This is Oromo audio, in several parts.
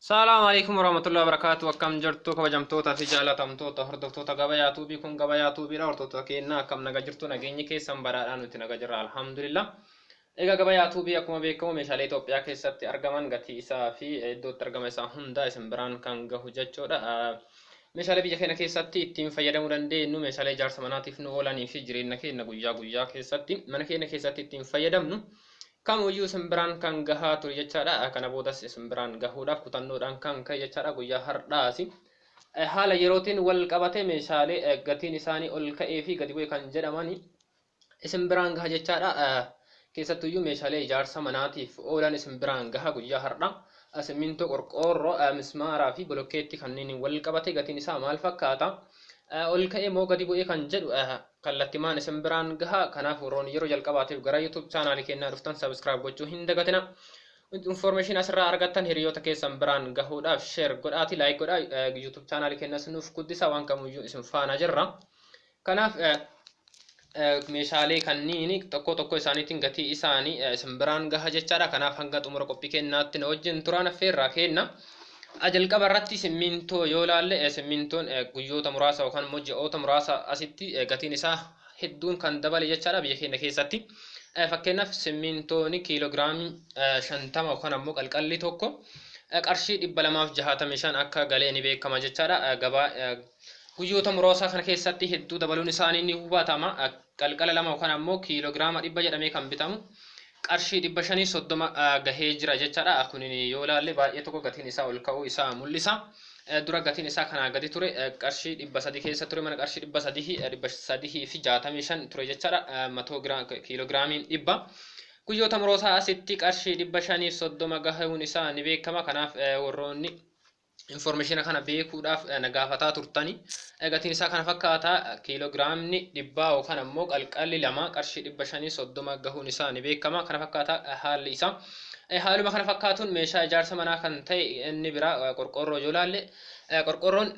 Assalamu alaikum warahmatullahi wabarakatuh. Akkam jirtu kabajamtoota fi jaalatamtoota hordoftoota gabayaa tuubii kun gabayaa tuubiidha. Hordoftoota keenya akkam naga jirtu nageenyi keessan baraadhaan nuti naga jirra alhamdulillah. Egaa gabayaa tuubii akkuma beekamu meeshaalee Itoophiyaa keessatti argaman gatii isaa fi iddootti argama isaa hunda isin biraan kan gahu jechuudha. Meeshaalee biyya keenya keessatti ittiin fayyadamuu dandeenyu meeshaalee ijaarsa manaatiif nu oolanii fi jireenya keenya guyyaa guyyaa keessatti mana keenya keessatti ittiin fayyadamnu kamuyyuu simbiraan kan gahaa ture jechaadha. Kana boodas simbiraan gahuudhaaf kutannoodhaan kan ka'e jechaadha. Guyyaa har'aasi haala yerootiin wal qabate meeshaalee gatiin isaanii ol ka'ee fi gadi bu'e kan jedhamani simbiraan gaha jechaadha. Keessattuyyuu meeshaalee ijaarsa manaatiif oolan simbiraan gaha guyyaa har'a. Simmintoo, qorqoorroo, mismaaraa fi bolokkeetti kanneen wal qabate gatiin isaa maal fakkaata? Ol ka'ee moo gadi bu'ee kan jedhu kallattimaan isin biraan gaha. Kanaaf warroonni yeroo jalqabaatiif gara YouTube chaanaalii keenyaa dhuftan subscribe gochuu hin dagatina. Information asirraa argattan hiriyoota keessan biraan gahuudhaaf share godhaati, like godhaa. YouTube chaanaalii keenyas nuuf guddisa, waan kamuyyuu isin faana jirra. Kanaaf meeshaalee kanniin tokko tokko isaaniitiin gatii isaanii isin biraan gaha jechaadha. Kanaaf hanga xumura qophii keenyaatti na wajjin turaan affeerraa kenna. Jalqaba irratti simmintoo yoo ilaalle simmintoon guyyoota muraasa yookaan immoo ji'oota muraasa asitti gatiin isaa hedduun kan dabale jechaadha biyya keenya keessatti. Fakkeenyaaf simmintoon kiiloogiraamii 50 yookaan ammoo qalqalli tokko qarshii 265 akka galee ni beekama jechaadha. Gabaa guyyoota muraasa kana keessatti hedduu dabaluun isaanii ni hubatama. Qalqala 2 yookaan ammoo kiiloogiraama 100 jedhamee kan bitamu qarshii 530 gahee jira jechaadha. Kun yoo ilaalle baay'ee tokko gatiin isaa ol ka'uu isaa mul'isa. Dura gatiin isaa kanaa gadi ture qarshii 300 keessa ture, mana qarshii 365 ture jechaadha. 100 kiiloogiraamiin 100 guyyoota muraasa asitti qarshii 530 gahuun isaa ni beekama. Kanaaf warroonni information kana beekuudhaaf nagaafataa turtani. Gatiin isaa kana fakkaata kiiloogiraamni 100 yookaan ammoo qalqalli 2 qarshii 530 gahuun isaa ni beekama. Kana fakkaata haalli isaa. Haaluma kana fakkaatuun meeshaa ijaarsa manaa kan ta'e inni biraa qorqoorroo yoo ilaalle qorqoorroon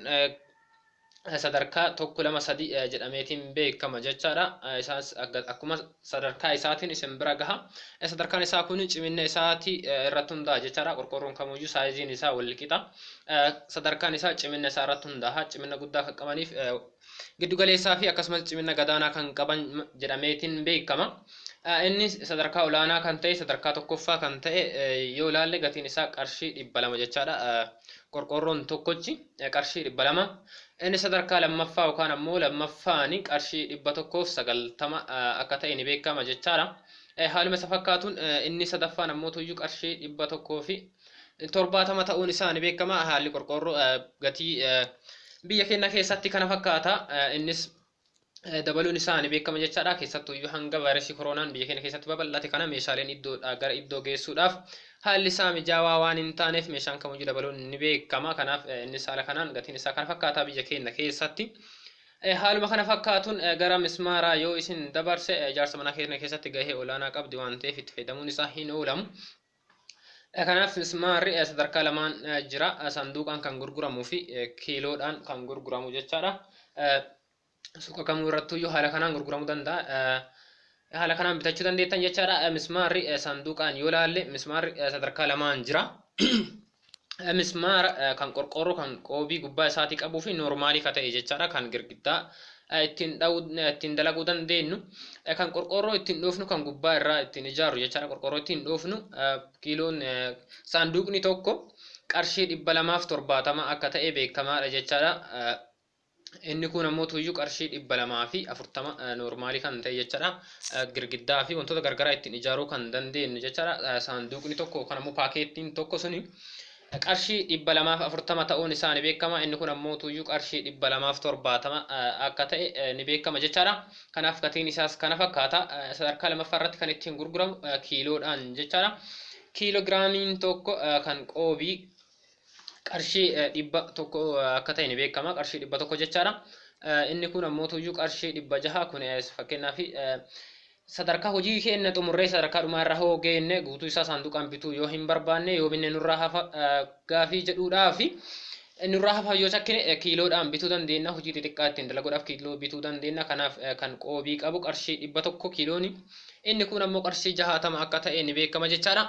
sadarkaa 1 2 3 jedhameetiin beekama jechaadha. Isaas akkuma sadarkaa isaatiin isin bira gaha. Sadarkaan isaa kun cimina isaatii irratti hundaa'a jechaadha. Qorqoorroon kamuyyuu saayiziin isaa wal qixa. Sadarkaan isaa cimina isaa irratti hundaa'a. Cimina guddaa kan qabaniif giddu galeessaa fi akkasumas cimina gadaanaa kan qaban jedhameetiin beekama. Inni sadarkaa olaanaa kan ta'e sadarkaa tokkoffaa kan ta'e yoo ilaalle gatiin isaa qarshii 200 jechaadha. Qorqoorroon tokkochi qarshii 200. Inni sadarkaa lammaffaa yookaan ammoo lammaffaani qarshii 190 akka ta'e ni beekama jechaadha. Haaluma isa fakkaatuun inni sadaffaan ammoo tuyyuu qarshii 170 ta'uun isaa ni beekama. Haalli qorqoorroo gatii biyya keenya keessatti kana fakkaata. Innis dabaluun isaa ni beekama jechaadha. Keessattuyyuu hanga vaayirasii koronaan biyya keenya keessatti babal'ate kana meeshaaleen iddoodhaa gara iddoo geessuudhaaf haalli isaa mijaawaa waan hin taaneef meeshaan kamuyyuu dabaluun ni beekama. Kanaaf innis haala kanaan gatiin isaa kana fakkaata biyya keenya keessatti. Haaluma kana fakkaatuun gara mismaaraa yoo isin dabarse ijaarsa mana keenya keessatti gahee olaanaa qabdi waan ta'eef itti fayyadamuun isaa hin oolamu. Kanaaf mismaarri sadarkaa lamaan jira. Sanduuqaan kan gurguramuu fi kiiloodhaan kan gurguramu jechaadha. Suuqa kamuu irrattuyyuu haala kanaan gurguramuu danda'a. Haala kanaan bitachuu dandeettan jechaadha. Mismaarri sanduuqaan yoo ilaalle mismaarri sadarkaa lamaan jira. Mismaara kan qorqoorroo kan qoobii gubbaa isaatii qabuu fi noormaalii ka ta'e jechaadha. Kan girgiddaa ittiin dalaguu dandeenyu. Kan qorqoorroo ittiin dhoofnu kan gubbaa irraa ittiin ijaarru jechaadha. Qorqoorroo ittiin dhoofnu kiiloon sanduuqni tokko qarshii 270 akka ta'e beekamaadha jechaadha. Inni kun ammoo tuyyuu qarshii 240 noormaalii kan ta'e jechaadha. Girgiddaa fi wantoota gargaraa ittiin ijaaruu kan dandeenyu jechaadha. Sanduuqni tokko kan ammoo paakeettiin tokko suni qarshii 240 ta'uun isaa ni beekama. Inni kun ammoo tuyyuu qarshii 270 akka ta'e ni beekama jechaadha. Kanaaf gatiin isaas kana fakkaata. Sadarkaa lammaffaa irratti kan ittiin gurguramu kiiloodhaan jechaadha. Kiiloogiraamiin tokko kan qoobii qarshii 100 akka ta'e ni beekama. Qarshii 100 jechaadha. Inni kun ammoo tuyyuu qarshii 600 kun fakkeenyaaf sadarkaa hojii keenya xumurree sadarkaa dhumaa irra hoo geenne guutuu isaa sanduuqaan bituu yoo hin barbaanne yoo binne nurraa hafa gaafii jedhuudhaaf nurraa hafa yoo shakkine kiiloodhaan bituu dandeenya. Hojii xixiqqaa ittiin dalaguudhaaf kiiloo bituu dandeenya. Kanaaf kan qoobii qabu qarshii 100 kiilooni. Inni kun ammoo qarshii 60 akka ta'e ni beekama jechaadha.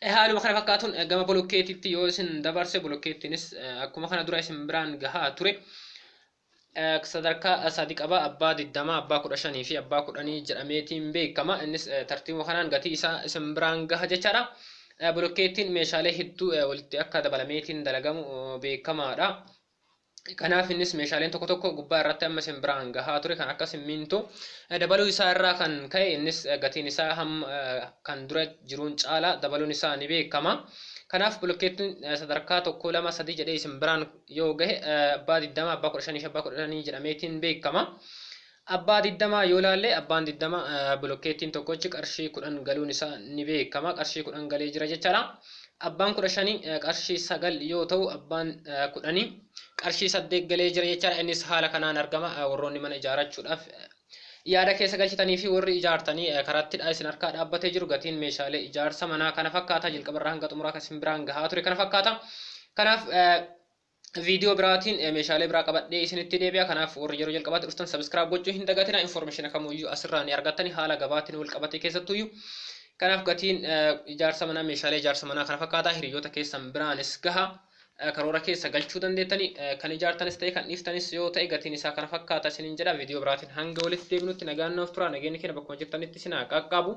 Haaluma kana fakkaatuun gama bolokkeetiitti yoo isin dabarse bolokkeettiinis akkuma kana dura isin biraan gahaa ture. Sadarkaa sadi qaba abbaa 20 abbaa 15 fi abbaa 10 jedhameetiin beekama. Innis tartiibuma kanaan gatii isaa isin biraan gaha jechaadha. Bolokkeettiin meeshaalee hedduu walitti akka dabalameetiin dalagamu beekamaadha. Kanaaf innis meeshaaleen tokko tokko gubbaa irratti amma isin biraan gahaa ture kan akka simmiintoo dabaluu isaa irraa kan ka'e innis gatiin isaa kan dura jiruun caala dabaluun isaa ni beekama. Kanaaf bolokkeettiin sadarkaa tokko lama sadii jedhee isin biraan yoo gahe abbaa 20 abbaa 15 fi abbaa 10 jedhameetiin beekama. Abbaa 20 yoo laalle abbaan 20 bolokkeettiin tokkochi qarshii 10 galuun isaa ni beekama. Qarshii 10 galee jira jechaadha. Abbaan 15 qarshii 9 yoo ta'u abbaan 10 qarshii 8 galee jira jechaadha. Innis haala kanaan argama. Warroonni mana ijaarrachuudhaaf yaada keessa galchitanii fi warri ijaartanii karattidha isin harkaa dhaabbatee jiru. Gatiin meeshaalee ijaarsa manaa kana fakkaata. Jalqabarraa hanga xumuraa kan isin biraan gahaa ture kana fakkaata. Kanaaf viidiyoo biraatiin meeshaalee biraa qabadhee isinitti deebi'a. Kanaaf warri yeroo jalqabaatti dhuftan subscribe gochuu hin dagatina. Information kamuyyuu asirraa ni argattani haala gabaatiin wal qabatee keessattuyyuu. Kanaaf gatiin ijaarsa manaa meeshaalee ijaarsa manaa kana fakkaata. Hiriyoota keessan biraanis gaha. Karoora keessa galchuu dandeettani kan ijaartanis ta'e kan dhiiftanis yoo ta'e gatiin isaa kana fakkaata isiniin jedha. Viidiyoo biraatiin hanga walitti deebinutti nagaan nuuf tura. Nageenyi keenya bakkuma jirtanitti isin haa qaqqabu.